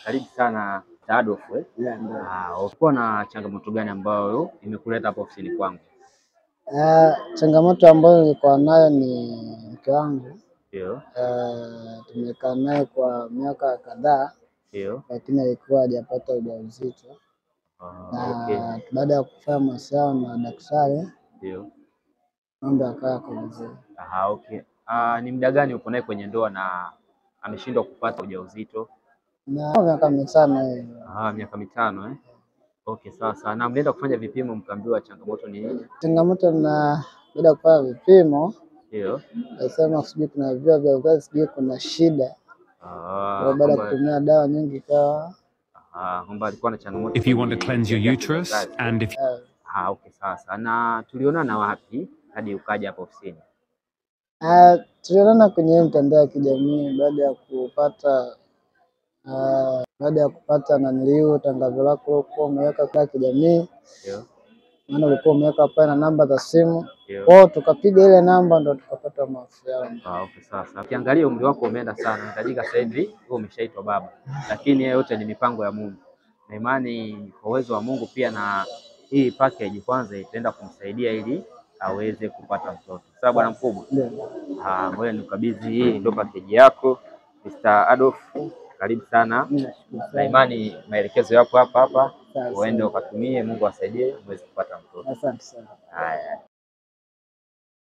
Karibu sana Adolf. Yeah, ndio. Ulikuwa na changamoto gani ambayo imekuleta hapo ofisini kwangu? Changamoto ambayo nilikuwa nayo ni mke wangu. Ndio. Tumekaa naye kwa miaka kadhaa. Ndio. Lakini alikuwa hajapata ujauzito. Okay. Baada ya kufanya masomo na daktari, Ndio. mambo yakawa vizuri. Okay. Ni muda gani uko naye kwenye ndoa na ameshindwa kupata ujauzito? Na miaka mitano hivi. Miaka mitano eh? Okay, sawa. Na mlienda kufanya vipimo mkaambiwa changamoto ni nini? Changamoto na baada ya kufanya vipimo, Ndio. nasema sijui kuna via vya uzazi, sijui kuna shida. Baada ya kutumia dawa nyingi kwa kwamba alikuwa na changamoto. If you want to cleanse your uterus and if Okay, sawa. Na tulionana wapi hadi ukaja hapa ofisini? Tulionana kwenye mtandao wa kijamii baada ya kupata naniliu tangazo lako kwa umeweka kwa kijamii. Ndio. Maana ulikuwa umeweka pale na namba za simu. Kwao tukapiga ile namba ndo tukapata mawasiliano. Okay, sawa. Ukiangalia umri wako umeenda sana. Unahitajika sasa hivi wewe umeshaitwa baba. Lakini yote ni mipango ya Mungu. Na imani kwa uwezo wa Mungu pia, na hii package kwanza itaenda kumsaidia ili aweze kupata mtoto. Sawa bwana mkubwa? Ndio. Ngoja nikukabidhi, hii ndio package yako Mr. Adolf. Karibu sana. Na imani maelekezo yako hapa. Uende ukatumie, Mungu asaidie uweze kupata mtoto. Asante sana. Haya.